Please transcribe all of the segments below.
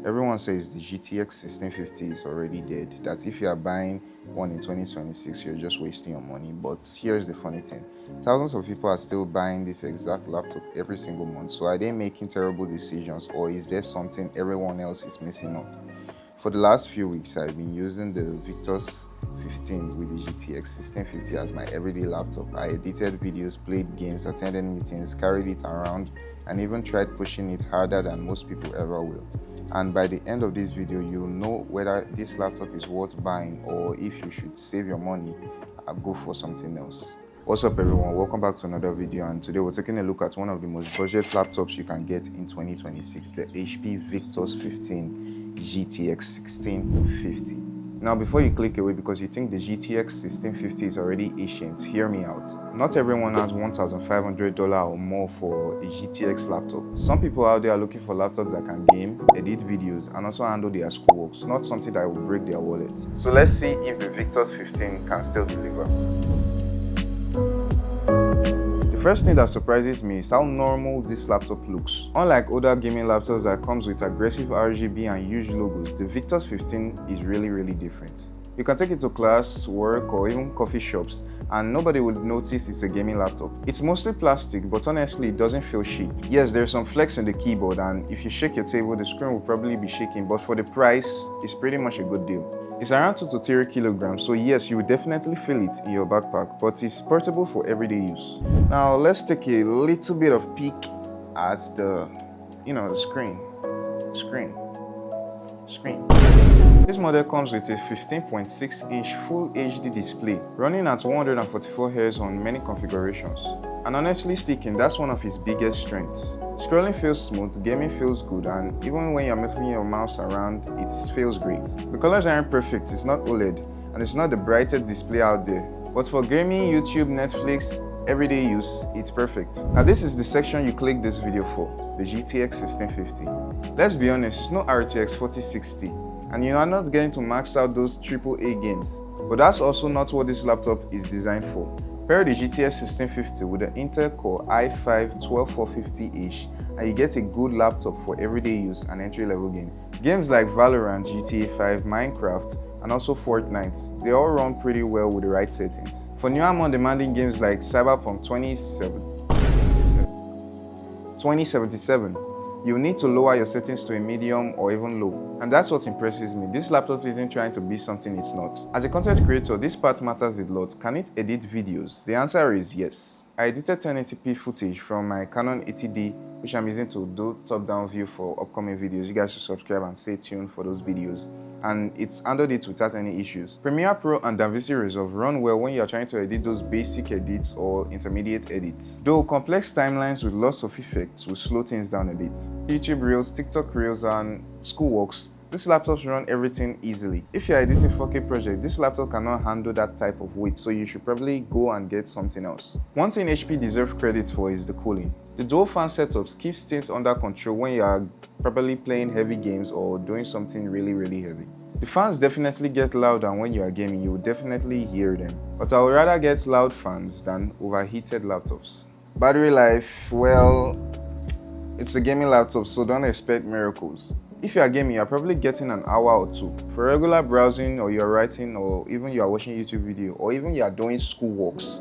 Everyone says the GTX 1650 is already dead, that if you are buying one in 2026, you're just wasting your money. But here's the funny thing. Thousands of people are still buying this exact laptop every single month. So are they making terrible decisions, or is there something everyone else is missing up? For the last few weeks, I've been using the Victus 15 with the GTX 1650 as my everyday laptop. I edited videos, played games, attended meetings, carried it around, and even tried pushing it harder than most people ever will. And by the end of this video, you'll know whether this laptop is worth buying or if you should save your money and go for something else. What's up everyone, welcome back to another video, and today we're taking a look at one of the most budget laptops you can get in 2026, the HP Victus 15 GTX 1650. Now before you click away because you think the GTX 1650 is already ancient, hear me out. Not everyone has $1,500 or more for a GTX laptop. Some people out there are looking for laptops that can game, edit videos, and also handle their schoolwork, not something that will break their wallet. So let's see if the Victus 15 can still deliver. The first thing that surprises me is how normal this laptop looks. Unlike older gaming laptops that comes with aggressive RGB and huge logos, the Victus 15 is really different. You can take it to class, work, or even coffee shops, and nobody would notice it's a gaming laptop. It's mostly plastic, but honestly it doesn't feel cheap. Yes, there's some flex in the keyboard, and if you shake your table, the screen will probably be shaking, but for the price, it's pretty much a good deal. It's around 2 to 3 kilograms, so yes, you will definitely feel it in your backpack, but it's portable for everyday use. Now let's take a little bit of peek at the screen. This model comes with a 15.6-inch Full HD display running at 144 Hz on many configurations. And honestly speaking, that's one of its biggest strengths. Scrolling feels smooth, gaming feels good, and even when you're moving your mouse around, it feels great. The colors aren't perfect, it's not OLED, and it's not the brightest display out there. But for gaming, YouTube, Netflix, everyday use, it's perfect. Now this is the section you click this video for, the GTX 1650. Let's be honest, it's no RTX 4060, and you are not getting to max out those AAA games. But that's also not what this laptop is designed for. Pair the GTX 1650 with the Intel Core i5-12450H and you get a good laptop for everyday use and entry-level gaming. Games like Valorant, GTA 5, Minecraft, and also Fortnite, they all run pretty well with the right settings. For newer, more demanding games like Cyberpunk 2077, you need to lower your settings to a medium or even low. And that's what impresses me. This laptop isn't trying to be something it's not. As a content creator, this part matters a lot. Can it edit videos? The answer is yes. I edited 1080p footage from my Canon 80D, which I'm using to do top-down view for upcoming videos. You guys should subscribe and stay tuned for those videos. And it's handled it without any issues. Premiere Pro and DaVinci Resolve run well when you're trying to edit those basic edits or intermediate edits. Though complex timelines with lots of effects will slow things down a bit. YouTube Reels, TikTok Reels, and schoolworks, these laptops run everything easily. If you're editing 4K project, this laptop cannot handle that type of weight, so you should probably go and get something else. One thing HP deserves credit for is the cooling. The dual fan setups keeps things under control when you are probably playing heavy games or doing something really heavy. The fans definitely get loud, and when you are gaming, you will definitely hear them. But I would rather get loud fans than overheated laptops. Battery life, well, it's a gaming laptop, so don't expect miracles. If you are gaming, you're probably getting an hour or two. For regular browsing, or you're writing, or even you are watching YouTube video, or even you are doing schoolworks,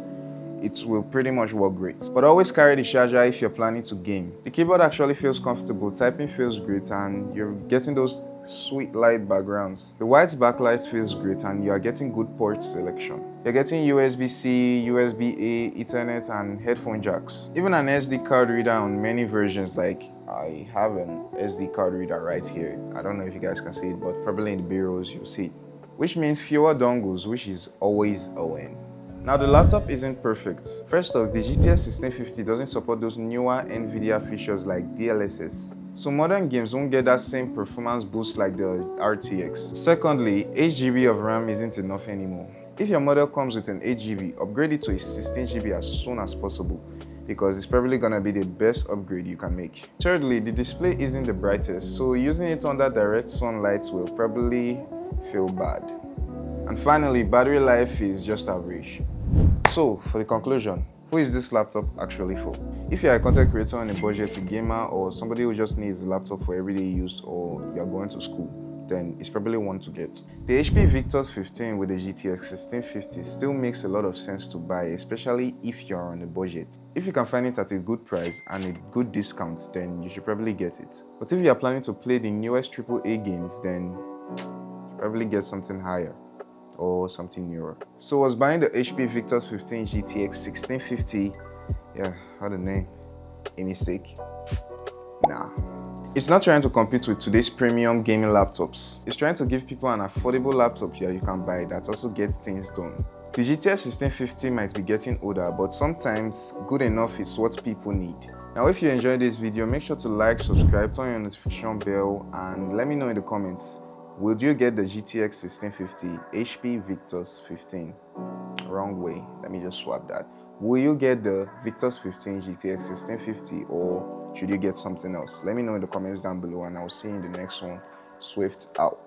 it will pretty much work great. But always carry the charger if you're planning to game. The keyboard actually feels comfortable, typing feels great, and you're getting those sweet light backgrounds. The white backlight feels great, and you are getting good port selection. You're getting USB-C, USB-A, Ethernet, and headphone jacks. Even an SD card reader on many versions, like I have an SD card reader right here. I don't know if you guys can see it, but probably in the B-rolls you'll see it. Which means fewer dongles, which is always a win. Now the laptop isn't perfect. First off, the GTX 1650 doesn't support those newer NVIDIA features like DLSS. So modern games won't get that same performance boost like the RTX. Secondly, 8GB of RAM isn't enough anymore. If your model comes with an 8GB, upgrade it to a 16GB as soon as possible, because it's probably gonna be the best upgrade you can make. Thirdly, the display isn't the brightest, so using it under direct sunlight will probably feel bad. And finally, battery life is just average. So, for the conclusion, Who is this laptop actually for? If you're a content creator on a budget, a gamer, or somebody who just needs a laptop for everyday use, or you're going to school, then it's probably one to get. The HP Victus 15 with the GTX 1650 still makes a lot of sense to buy, especially if you're on a budget. If you can find it at a good price and a good discount, then you should probably get it. But if you're planning to play the newest AAA games, then you probably get something higher or something newer. So I was buying the HP Victus 15 GTX 1650. Yeah, how the name? A mistake? Nah. It's not trying to compete with today's premium gaming laptops. It's trying to give people an affordable laptop here you can buy that also gets things done. The GTX 1650 might be getting older, but sometimes good enough is what people need. Now, if you enjoyed this video, make sure to like, subscribe, turn on your notification bell, and let me know in the comments, would you get the GTX 1650 HP Victus 15? Wrong way, let me just swap that. Will you get the Victus 15 GTX 1650, or should you get something else? Let me know in the comments down below, and I'll see you in the next one. Swift out.